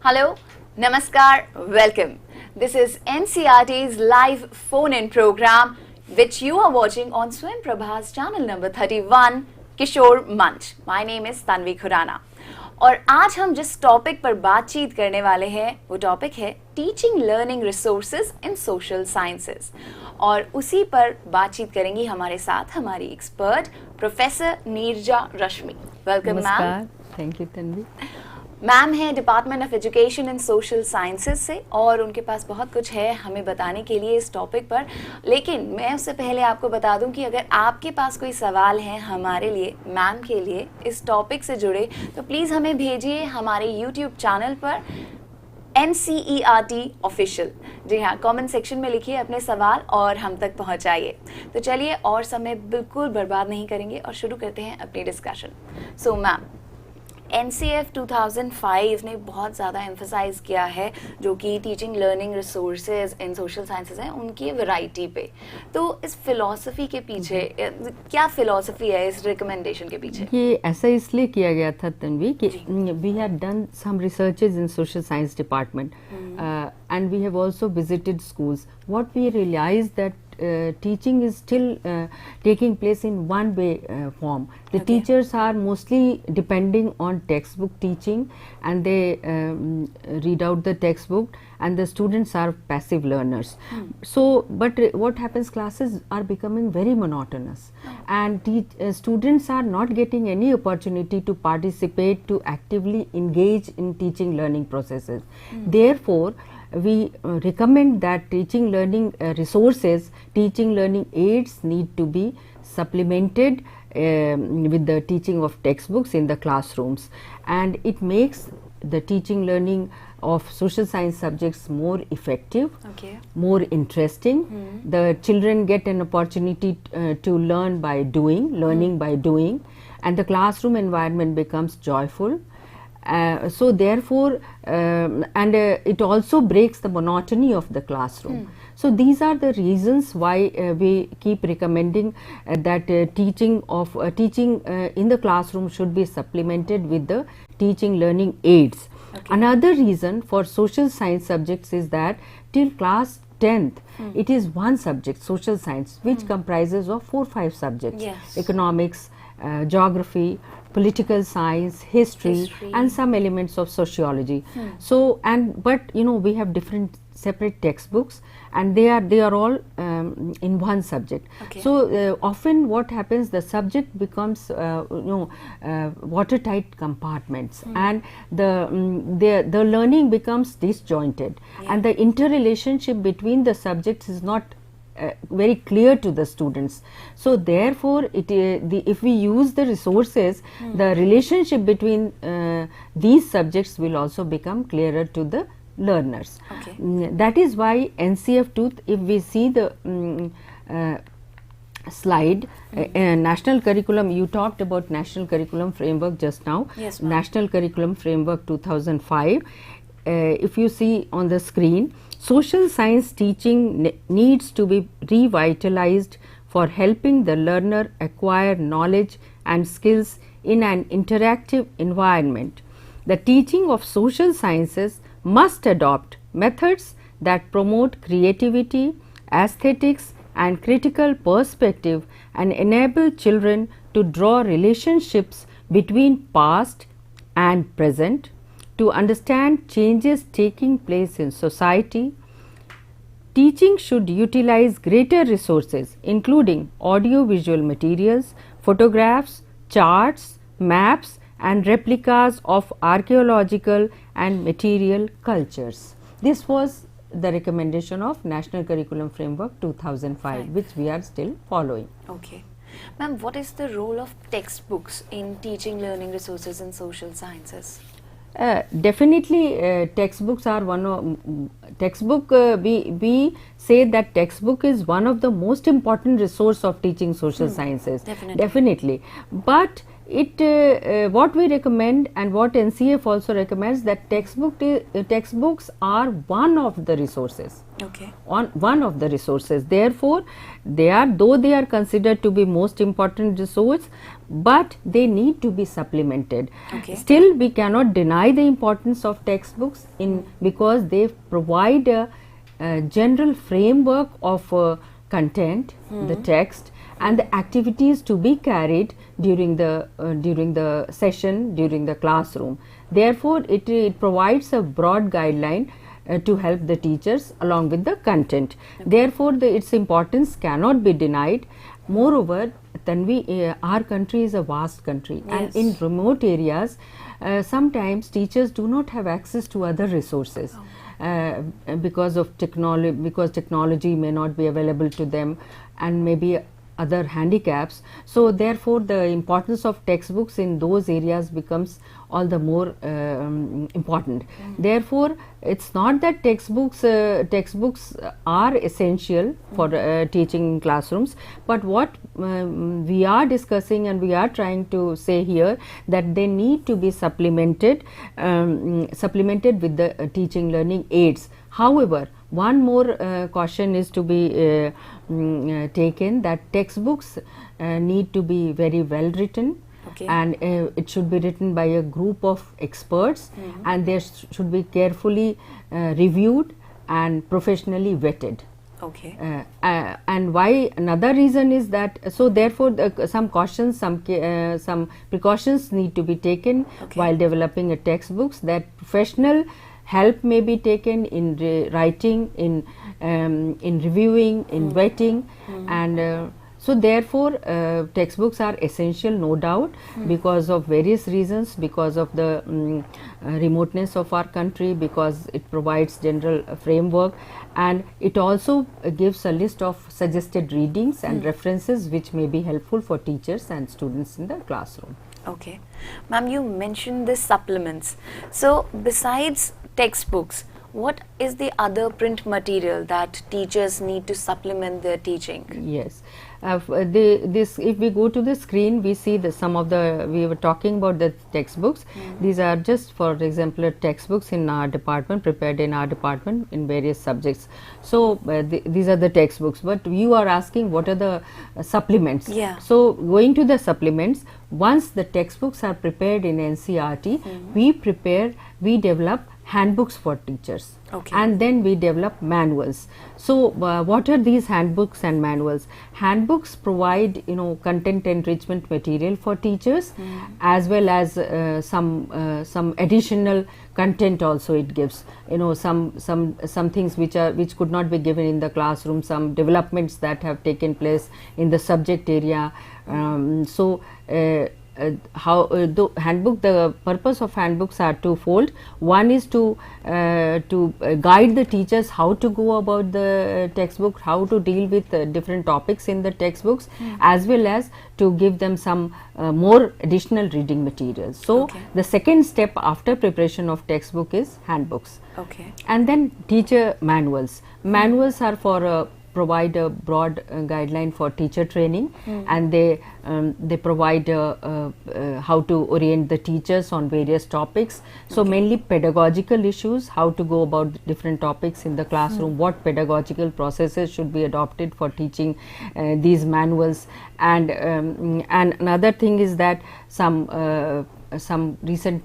Hello, Namaskar, welcome. This is NCERT's live phone-in program which you are watching on Swam Prabha's channel number 31, Kishore Manch. My name is Tanvi Khurana. और आज हम जिस topic पर बातचीत करने वाले हैं वो टॉपिक है teaching learning resources in social sciences और उसी पर बातचीत करेंगी हमारे साथ हमारी expert professor Neerja Rashmi. Welcome ma'am. Thank you Tanvi. Ma'am है department of education and social sciences से और उनके पास बहुत कुछ है हमें बताने के लिए इस टॉपिक पर, लेकिन मैं उससे पहले आपको बता दूं कि अगर आपके पास कोई सवाल है हमारे लिए, मैम के लिए इस टॉपिक से जुड़े तो प्लीज़ हमें भेजिए हमारे यूट्यूब चैनल पर NCERT ऑफिशियल। जी हाँ, कमेंट सेक्शन में लिखिए अपने सवाल और हम तक पहुंचाइए। तो चलिए और समय बिल्कुल बर्बाद नहीं करेंगे और शुरू करते हैं अपनी डिस्कशन। सो मैम, NCF 2005 ने बहुत ज़्यादा एम्फसाइज किया है जो कि teaching learning resources in social sciences हैं उनकी वैरायटी पे। तो इस फिलॉसफी के पीछे क्या फिलॉसफी है, इस रिकमेंडेशन के पीछे? ये ऐसा इसलिए किया गया था तन्वी कि we have done some researches in social science department and we have also visited schools. What we realized that teaching is still taking place in one way form. The teachers are mostly depending on textbook teaching and they read out the textbook and the students are passive learners. So but what happens, classes are becoming very monotonous and students are not getting any opportunity to participate, to actively engage in teaching learning processes. Therefore we recommend that teaching learning resources, teaching learning aids need to be supplemented with the teaching of textbooks in the classrooms, and it makes the teaching learning of social science subjects more effective, more interesting. The children get an opportunity to learn by doing, learning by doing, and the classroom environment becomes joyful. So therefore and it also breaks the monotony of the classroom. So these are the reasons why we keep recommending that teaching in the classroom should be supplemented with the teaching learning aids. Another reason for social science subjects is that till class 10th it is one subject, social science, which comprises of 4-5 subjects: economics, geography, political science, history, and some elements of sociology. So but you know, we have different separate textbooks and they are all in one subject. So often what happens, the subject becomes watertight compartments and the learning becomes disjointed and the interrelationship between the subjects is not very clear to the students. So therefore if we use the resources, the relationship between these subjects will also become clearer to the learners. That is why NCF2, if we see the slide, national curriculum, you talked about national curriculum framework just now. Yes, National curriculum framework 2005. If you see on the screen, social science teaching needs to be revitalized for helping the learner acquire knowledge and skills in an interactive environment. The teaching of social sciences must adopt methods that promote creativity, aesthetics, and critical perspective and enable children to draw relationships between past and present, to understand changes taking place in society. Teaching should utilize greater resources including audio-visual materials, photographs, charts, maps, and replicas of archaeological and material cultures. This was the recommendation of National Curriculum Framework 2005, which we are still following. Okay. Ma'am, what is the role of textbooks in teaching learning resources in social sciences? Definitely textbooks are one of we say that textbook is one of the most important resource of teaching social sciences. Definitely. Definitely. But what we recommend and what NCF also recommends, that textbooks are one of the resources. Okay. One of the resources. Therefore, though they are considered to be most important resource, but they need to be supplemented. Okay. Still, we cannot deny the importance of textbooks because they provide a general framework of content, the text, and the activities to be carried during the session, during the classroom. Therefore, it provides a broad guideline to help the teachers along with the content. Okay. Therefore, its importance cannot be denied. Moreover, Tanvi, our country is a vast country, yes, and in remote areas, sometimes teachers do not have access to other resources. Because technology may not be available to them, and maybe other handicaps. So therefore, the importance of textbooks in those areas becomes all the more important. Therefore, it's not that textbooks are essential for teaching in classrooms, but what we are discussing and we are trying to say here, that they need to be supplemented with the teaching learning aids. However, one more caution is to be taken, that textbooks need to be very well written. Okay. And it should be written by a group of experts, and they should be carefully reviewed and professionally vetted. Okay. And why? Another reason is that, so therefore, some cautions, some precautions need to be taken while developing a textbooks, that professional help may be taken in writing, in reviewing, in vetting, and so therefore, textbooks are essential, no doubt, because of various reasons, because of the remoteness of our country, because it provides general framework, and it also gives a list of suggested readings and references which may be helpful for teachers and students in the classroom. Okay. Ma'am, you mentioned the supplements. So, besides textbooks, what is the other print material that teachers need to supplement their teaching? Yes. If we go to the screen, we see we were talking about the textbooks. These are just, for example, textbooks in our department, prepared in our department in various subjects. So these are the textbooks, but you are asking what are the supplements. Yeah. So going to the supplements, once the textbooks are prepared in NCERT, we develop handbooks for teachers, and then we develop manuals. So what are these handbooks and manuals? Handbooks provide content enrichment material for teachers, as well as some additional content also it gives, some things which could not be given in the classroom, some developments that have taken place in the subject area. The purpose of handbooks are twofold. One is to guide the teachers how to go about the textbook, how to deal with different topics in the textbooks, as well as to give them some more additional reading materials. So the second step after preparation of textbook is handbooks. Okay. And then teacher manuals. Manuals are for provide a broad guideline for teacher training, and they provide how to orient the teachers on various topics. So mainly pedagogical issues, how to go about different topics in the classroom, what pedagogical processes should be adopted for teaching these manuals, and another thing is that some recent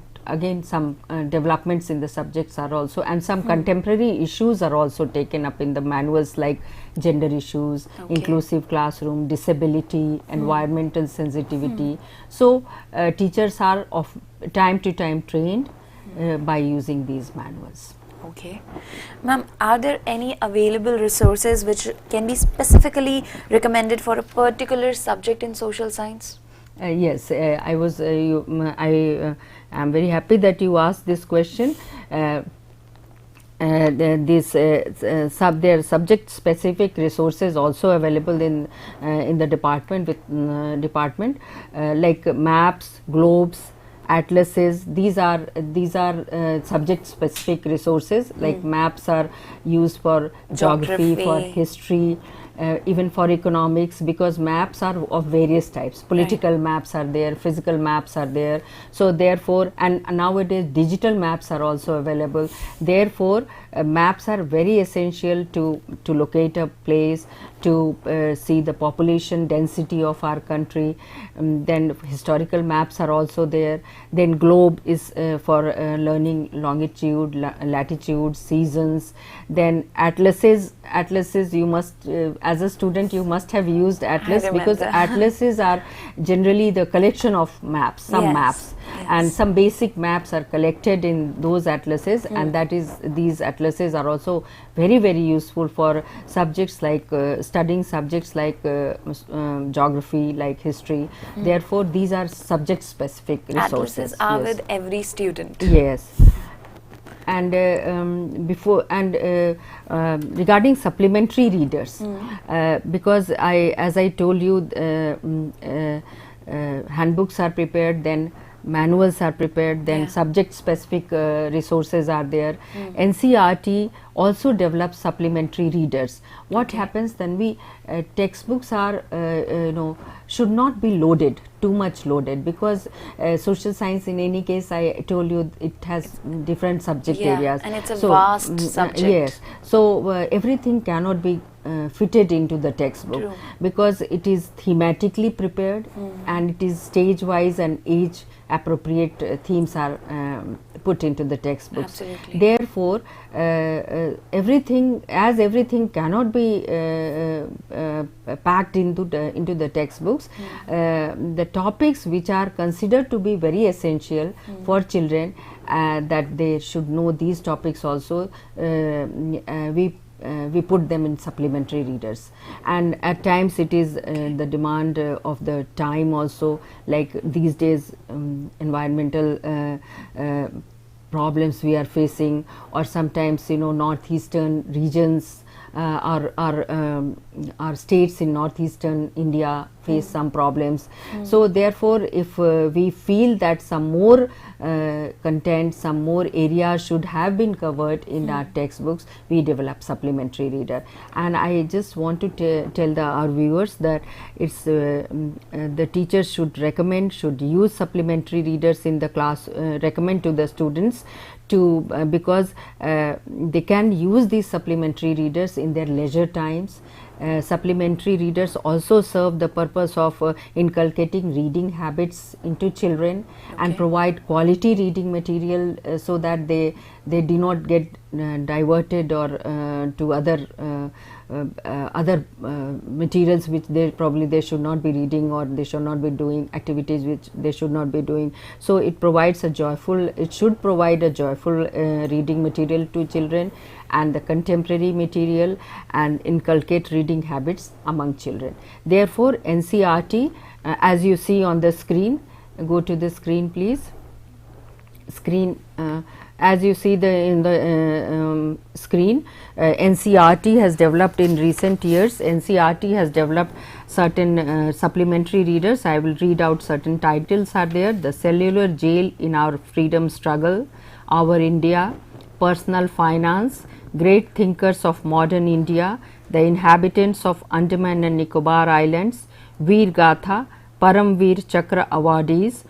some developments in the subjects are also, and some contemporary issues are also taken up in the manuals, like gender issues, inclusive classroom, disability, environmental sensitivity. So teachers are of time to time trained by using these manuals. Okay. Ma'am, are there any available resources which can be specifically recommended for a particular subject in social science? Yes, I am very happy that you asked this question. There are subject specific resources also available in the department like maps, globes, atlases. These are subject specific resources. Like maps are used for geography, for history, even for economics, because maps are of various types. Political maps are there, physical maps are there. So therefore, and nowadays digital maps are also available. Therefore, maps are very essential to locate a place, to see the population density of our country. Then historical maps are also there. Then globe is for learning longitude, latitude, seasons. Then atlases you must, as a student you must have used atlas, because atlases are generally the collection of maps, some maps. And some basic maps are collected in those atlases, and that is, these atlases are also very useful for subjects like studying subjects like geography, like history. Therefore, these are subject specific resources. Atlases are with every student. Yes. And regarding supplementary readers, because as I told you, handbooks are prepared, then manuals are prepared, then subject specific resources are there. NCERT also develops supplementary readers. What happens then, we textbooks are should not be loaded, too much loaded, because social science, in any case, I told you, it has different subject areas, and it's a vast subject. Yes, so everything cannot be fitted into the textbook. Because it is thematically prepared, and it is stage wise and age appropriate themes are put into the textbooks. Absolutely. Therefore, everything cannot be packed into the textbooks. The topics which are considered to be very essential for children, that they should know these topics also, we put them in supplementary readers. And at times it is the demand of the time also, like these days environmental problems we are facing, or sometimes northeastern regions, our states in northeastern India face some problems. So therefore, if we feel that some more content, some more areas should have been covered in our textbooks, we develop supplementary reader. And I just want to tell our viewers that it's the teachers should use supplementary readers in the class, recommend to the students to, because they can use these supplementary readers in their leisure times. Supplementary readers also serve the purpose of inculcating reading habits into children, and provide quality reading material so that they do not get diverted or to other materials which they should not be reading, or they should not be doing activities which they should not be doing. So it should provide a joyful reading material to children, and the contemporary material, and inculcate reading habits among children. Therefore, NCERT, as you see on the screen, go to the screen please. As you see in the screen, NCERT has developed in recent years. NCERT has developed certain supplementary readers. I will read out certain titles are there: The Cellular Jail in Our Freedom Struggle, Our India, Personal Finance, Great Thinkers of Modern India, The Inhabitants of Andaman and Nicobar Islands, Veer Gatha, Paramveer Chakra Awardees,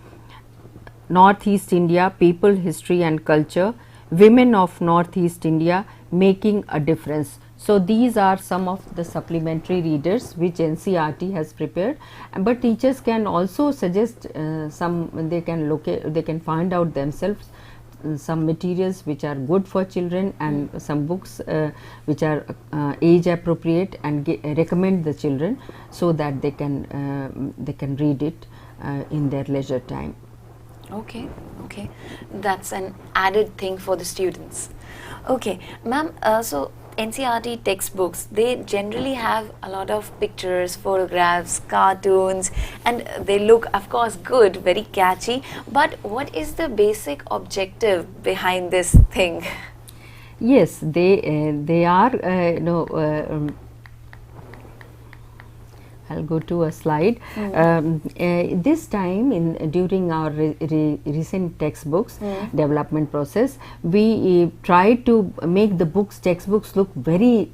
Northeast India, People, History and Culture, Women of Northeast India, Making a Difference. So these are some of the supplementary readers which NCERT has prepared, but teachers can also suggest they can find out themselves some materials which are good for children, and some books which are age appropriate, and recommend the children so that they can read it in their leisure time. Okay, that's an added thing for the students. Okay, ma'am, so NCERT textbooks, they generally have a lot of pictures, photographs, cartoons, and they look, of course, good, very catchy. But what is the basic objective behind this thing? Yes, they are I'll go to a slide. This time during our recent textbooks development process, we tried to make the textbooks look very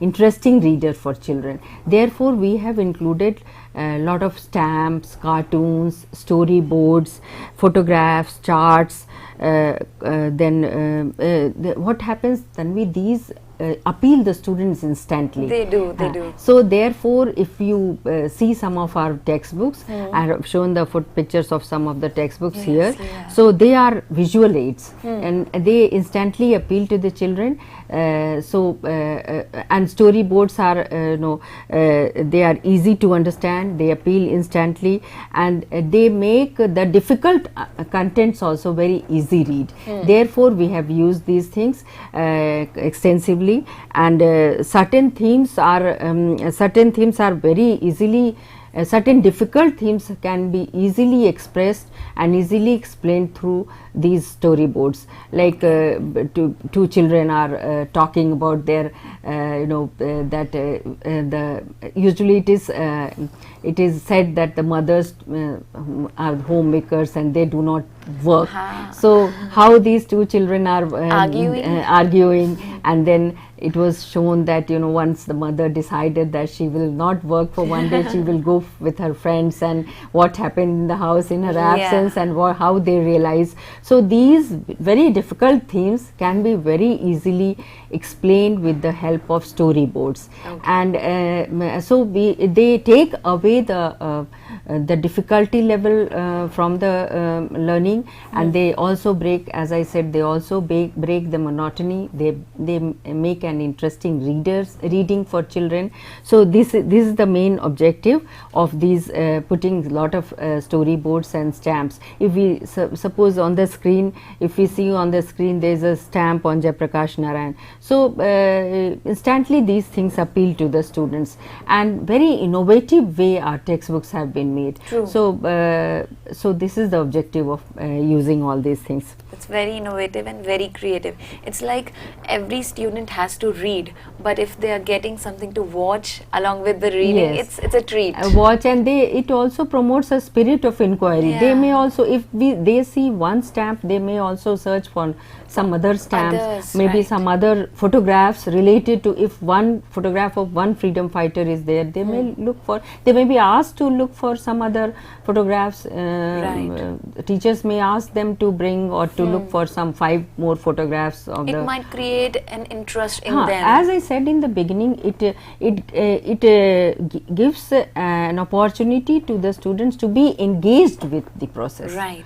interesting reader for children. Therefore, we have included a lot of stamps, cartoons, storyboards, photographs, charts. What happens, Tanvi, these appeal the students instantly. They do. So therefore, if you see some of our textbooks, I have shown the pictures of some of the textbooks here. Yeah. So they are visual aids and they instantly appeal to the children. And storyboards are they are easy to understand, they appeal instantly, and they make the difficult contents also very easy read. Therefore, we have used these things extensively, and certain themes are very easily certain difficult themes can be easily expressed and easily explained through these storyboards. Like two children are talking about their usually it is said that the mothers are homemakers and they do not work. So how these two children are arguing, and then it was shown that once the mother decided that she will not work for one day, she will go with her friends, and what happened in the house in her absence, and how they realize. So these very difficult themes can be very easily explained with the help of storyboards. And so they take away the difficulty level from the learning, and they also break, as I said, they also break the monotony. They make an interesting reading for children. So this is the main objective of these putting a lot of storyboards and stamps. If we suppose on the screen, if we see on the screen there is a stamp on Jayaprakash Narayan, so instantly these things appeal to the students, and very innovative way our textbooks have been made. True. So this is the objective of using all these things. It's very innovative and very creative. It's like every student has to read, but if they are getting something to watch along with the reading, yes, it's a treat. Watch, and it also promotes a spirit of inquiry. They may also, if they see one stamp, they may also search for some other stamps, maybe some other photographs related to, if one photograph of one freedom fighter is there, they may look for, they may be asked to look for some other photographs. Teachers may ask them to bring or to look for some 5 more photographs of it might create an interest in them. As I said in the beginning, it gives an opportunity to the students to be engaged with the process. Right.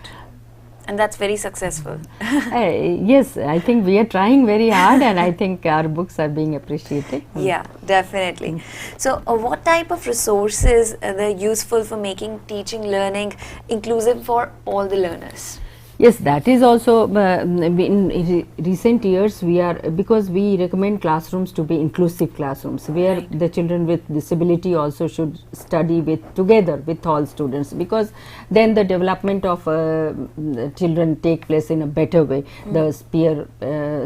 And that's very successful. Yes, I think we are trying very hard, and I think our books are being appreciated. Yeah, definitely. So what type of resources are useful for making teaching learning inclusive for all the learners? Yes, that is also in recent years because we recommend classrooms to be inclusive classrooms where the children with disability also should study together with all students, because then the development of children take place in a better way. The peer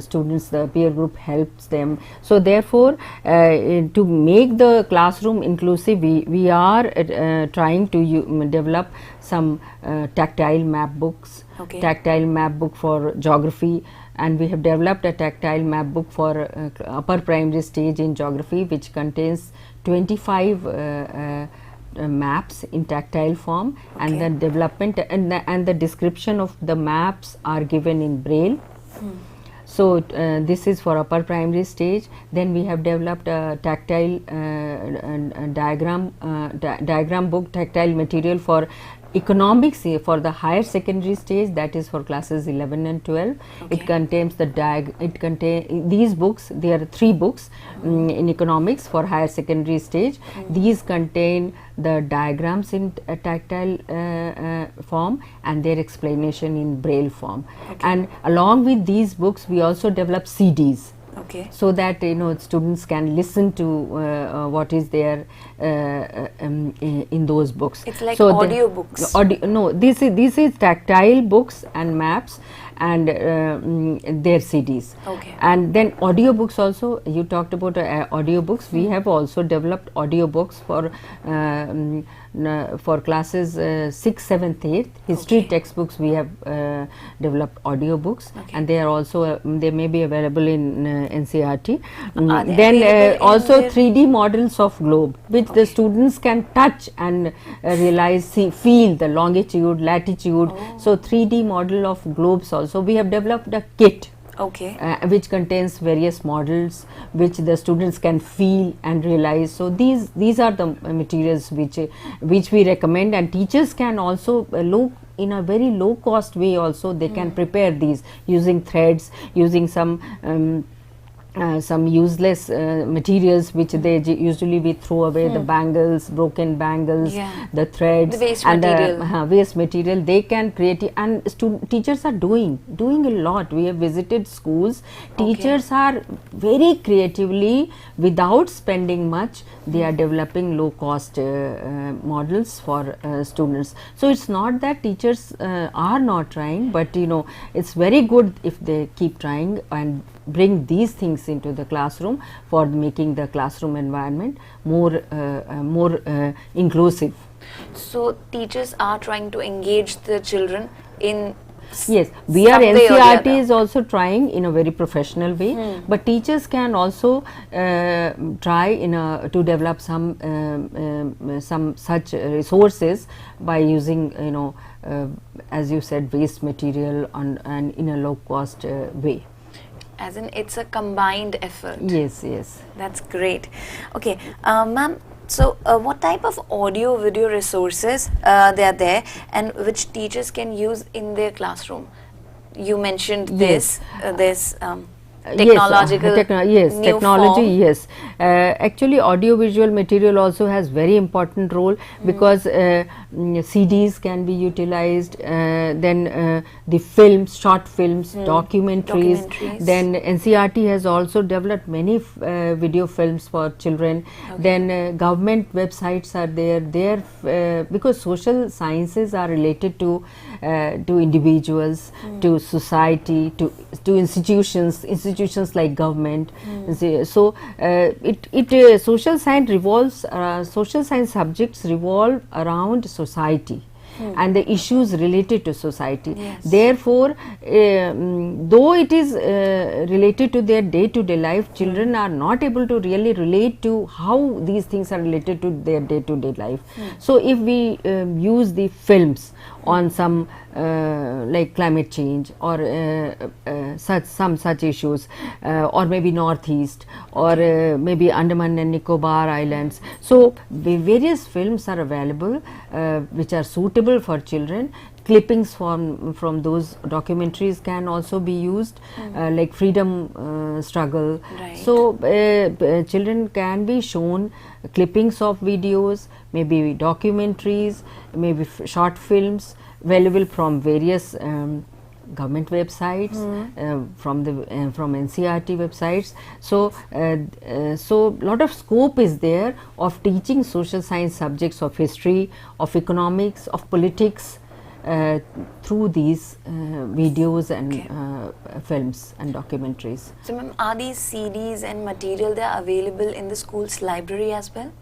students, the peer group helps them. So therefore, to make the classroom inclusive, we are trying to develop some tactile map books. Tactile map book for geography, and we have developed a tactile map book for upper primary stage in geography, which contains 25 maps in tactile form, and the development and the description of the maps are given in braille. So this is for upper primary stage. Then we have developed a tactile diagram book, tactile material for economics for the higher secondary stage, that is for classes 11 and 12. It contains these books. There are 3 books in economics for higher secondary stage. These contain the diagrams in tactile form and their explanation in braille form. And along with these books, we also develop CDs. So that students can listen to what is there in those books. It's like so audio books. This is tactile books and maps, and their CDs. Okay. And then audiobooks also, you talked about audiobooks. We have also developed audiobooks for classes 6th, 7th, 8th. History Okay. textbooks we have developed audiobooks, Okay. and they are also they may be available in NCERT. Are they Then available in also their- 3D models of globe, which the students can touch and realize, see, feel the longitude, latitude. So 3D model of globes also. We have developed a kit Okay. which contains various models which the students can feel and realize. So these are the materials which we recommend, and teachers can also look in a very low cost way also. They can prepare these using threads, using some useless materials which they usually we throw away, the bangles, broken bangles, Yeah. the threads, The waste and material. the waste material. They can create it, and teachers are doing a lot. We have visited schools. Teachers are very creatively, without spending much, they are developing low cost models for students. So it's not that teachers are not trying, but it's very good if they keep trying and bring these things into the classroom for making the classroom environment more inclusive. So teachers are trying to engage the children in Yes, we are some way or the NCERT other. is also trying in a very professional way, but teachers can also try to develop some such resources by using as you said, waste material and in a low cost way. As in, it's a combined effort. Yes. That's great. Okay, ma'am. So, what type of audio video resources they are there, and which teachers can use in their classroom? You mentioned Yes. this technological yes, new technology, form. yes. Actually, audiovisual material also has very important role, because CDs can be utilized, then the films, short films, documentaries. Then NCERT has also developed many video films for children. Then government websites are there because social sciences are related to individuals, to society, to institutions like government. So social science subjects revolve around society and the issues related to society. Therefore, though it is related to their day-to-day life, children are not able to really relate to how these things are related to their day-to-day life. So if we use the films on some like climate change or such issues, or maybe Northeast, or maybe Andaman and Nicobar Islands. So various films are available which are suitable for children. Clippings from those documentaries can also be used, like freedom struggle. Right. So children can be shown clippings of videos, maybe documentaries, maybe short films available from various government websites, from NCERT websites. So lot of scope is there of teaching social science subjects of history, of economics, of politics, through these videos and films and documentaries. So, ma'am, are these CDs and material, they are available in the school's library as well?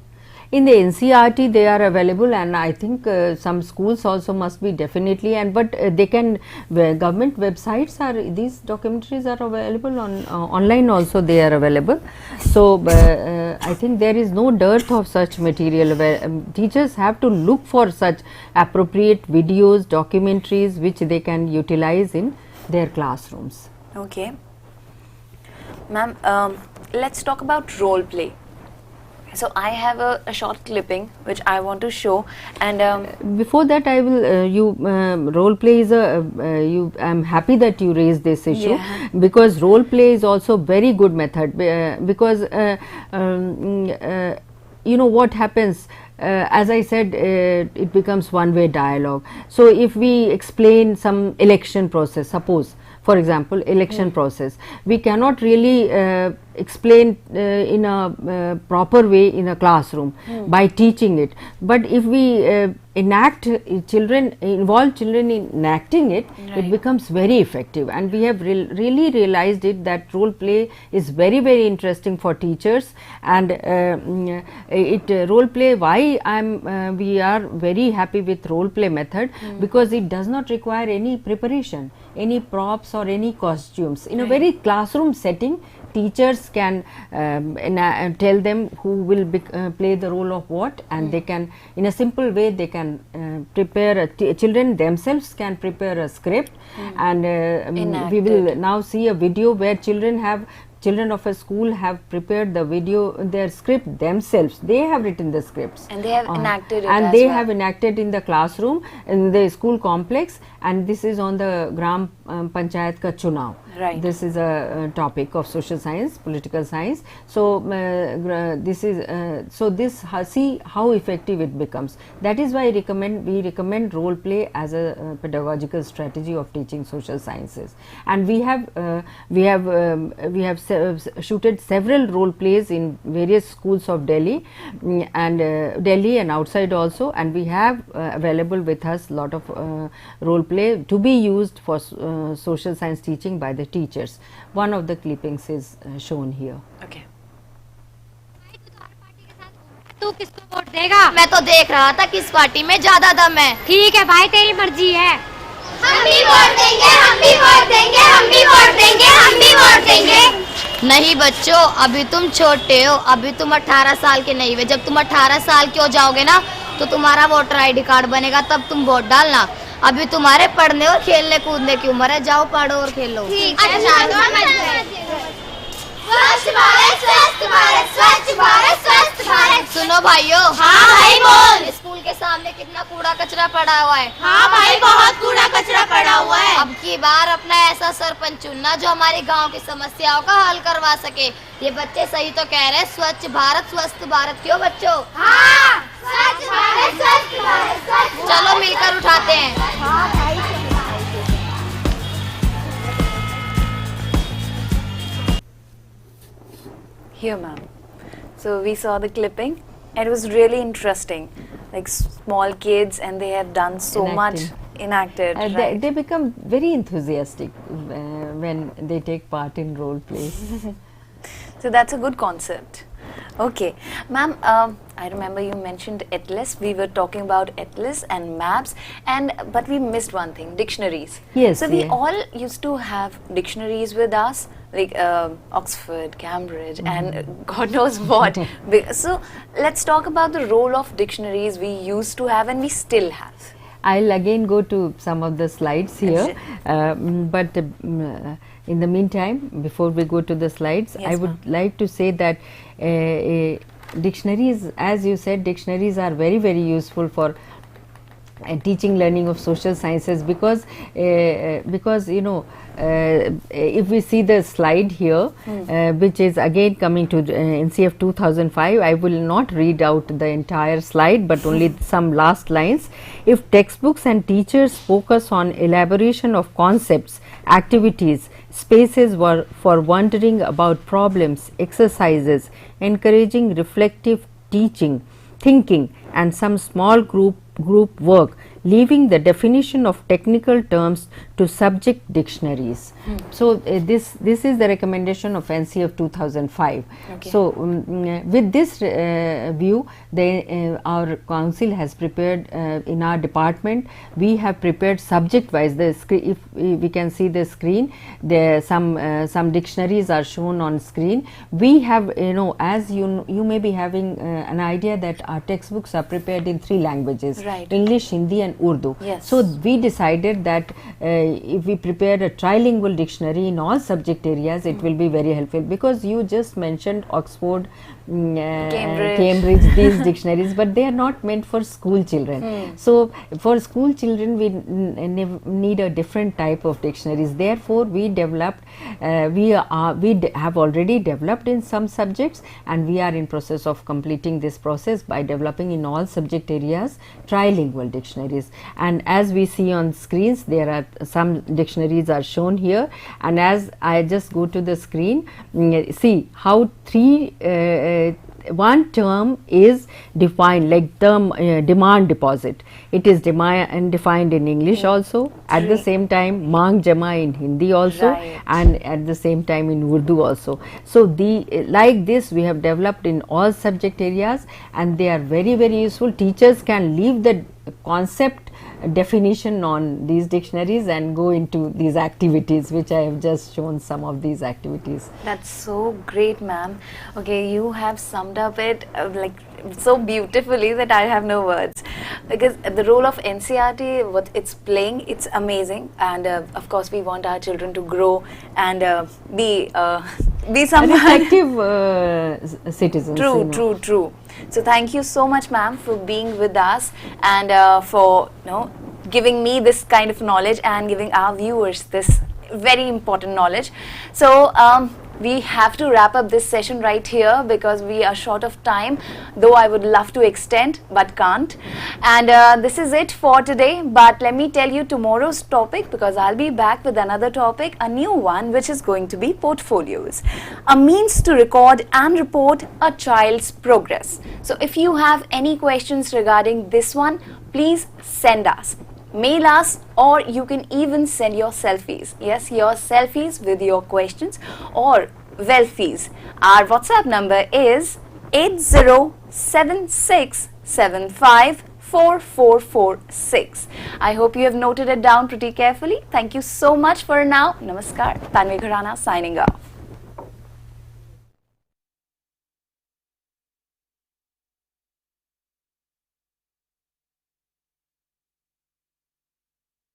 In the NCERT they are available, and I think some schools also must be definitely, but they can, government websites these documentaries are available on online also, they are available. So I think there is no dearth of such material where teachers have to look for such appropriate videos, documentaries which they can utilize in their classrooms. Okay. Ma'am, let's talk about role play. So I have a short clipping which I want to show, and before that I will role play is I'm happy that you raised this issue, because role play is also very good method, because what happens, as I said, it becomes one-way dialogue. So if we explain some election process, suppose for example election process, we cannot really explain in a proper way in a classroom by teaching it, but if we enact involve children in enacting it, it becomes very effective. And we have really realized it that role play is very interesting for teachers. And role play, why we are very happy with role play method, because it does not require any preparation, any props or any costumes. In a very classroom setting, teachers can tell them who will play the role of what, and they can, in a simple way, they can prepare, children themselves can prepare a script. And we will now see a video where children of a school have prepared the video, their script themselves. They have written the scripts. And they have enacted it and they have enacted in the classroom, in the school complex, and this is on the Gram Panchayat ka Chunav. Right. This is a topic of social science, political science. So this is see how effective it becomes. That is why we recommend role play as a pedagogical strategy of teaching social sciences. And we have shooted several role plays in various schools of Delhi, and Delhi and outside also, and we have available with us lot of role play to be used for social science teaching by the teachers. One of the clippings is shown here. Okay. तू किसको vote देगा? मैं तो देख रहा था किस party में ज्यादा दम है। ठीक है भाई, तेरी मर्जी है। हम भी वोट देंगे, हम भी वोट देंगे, हम भी वोट देंगे, हम भी वोट देंगे। नहीं बच्चों, अभी तुम छोटे हो, अभी तुम 18 साल के नहीं हुए। जब तुम 18 साल के हो जाओगे ना, तो तुम्हारा वोटर ID कार्ड बनेगा, तब तुम वोट डालना। अभी तुम्हारे पढ़ने और खेलने कूदने की उम्र है, जाओ पढ़ो और खेलो। स्वच्छ भारत, स्वस्थ भारत, स्वच्छ भारत, स्वस्थ भारत। सुनो भाइयों। हाँ भाई बोल। स्कूल के सामने कितना कूड़ा कचरा पड़ा हुआ है। हाँ भाई, बहुत कूड़ा कचरा पड़ा हुआ है। अब की बार अपना ऐसा सरपंच चुनना जो हमारे गांव की समस्याओं का हल करवा सके। ये बच्चे सही तो कह रहे हैं, स्वच्छ भारत, स्वस्थ भारत। क्यों बच्चों? हाँ, स्वच्छ भारत, स्वस्थ भारत, स्वच्छ। चलो मिलकर उठाते हैं। हाँ भाई। Here, ma'am. So we saw the clipping, and it was really interesting. Like small kids, and they have done so much enacted. Right? They become very enthusiastic when they take part in role plays. So that's a good concept. Okay, ma'am, I remember you mentioned atlas. We were talking about atlas and maps, but we missed one thing: dictionaries. Yes. So we all used to have dictionaries with us, like Oxford, Cambridge, and God knows what. So let's talk about the role of dictionaries we used to have and we still have. I'll again go to some of the slides here, but in the meantime, before we go to the slides, yes, I would like to say that dictionaries, as you said, dictionaries are very useful for teaching learning of social sciences, because you know, if we see the slide here, which is again coming to NCF 2005, I will not read out the entire slide, but only some last lines. If textbooks and teachers focus on elaboration of concepts, activities, spaces for wondering about problems, exercises, encouraging reflective thinking, and some small group work, leaving the definition of technical terms to subject dictionaries. So this is the recommendation of NCF 2005. Okay. So with this view, our council has prepared in our department, we have prepared subject wise. If we can see the screen, there some dictionaries are shown on screen. We have, you know, as you may be having an idea that our textbooks are prepared in 3 languages, right. English, Hindi and Urdu. Yes. So we decided that if we prepare a trilingual dictionary in all subject areas, it will be very helpful, because you just mentioned Oxford, Cambridge, these dictionaries, but they are not meant for school children. So for school children, we need a different type of dictionaries. Therefore, we developed, we have already developed in some subjects, and we are in process of completing this process by developing in all subject areas trilingual dictionaries. And as we see on screens, there are some dictionaries are shown here, and as I just go to the screen, see how three one term is defined like term demand deposit. It is defined in English also, at the same time Mang Jama in Hindi also, Right. and at the same time in Urdu also. So like this we have developed in all subject areas, and they are very useful. Teachers can leave the concept definition on these dictionaries and go into these activities, which I have just shown some of these activities. That's so great, ma'am. Okay, you have summed up it like so beautifully that I have no words. Because the role of NCERT, what it's playing, it's amazing, and of course we want our children to grow and be someone Reflective citizens. you know. True. So thank you so much, ma'am, for being with us and for giving me this kind of knowledge and giving our viewers this very important knowledge. So we have to wrap up this session right here because we are short of time, though I would love to extend but can't. And this is it for today, but let me tell you tomorrow's topic, because I'll be back with another topic, a new one, which is going to be portfolios, a means to record and report a child's progress. So if you have any questions regarding this one, please send us. Mail us, or you can even send your selfies. Yes, your selfies with your questions or welfies. Our WhatsApp number is 8076754446. I hope you have noted it down pretty carefully. Thank you so much for now. Namaskar. Tanvi Ghorana signing off.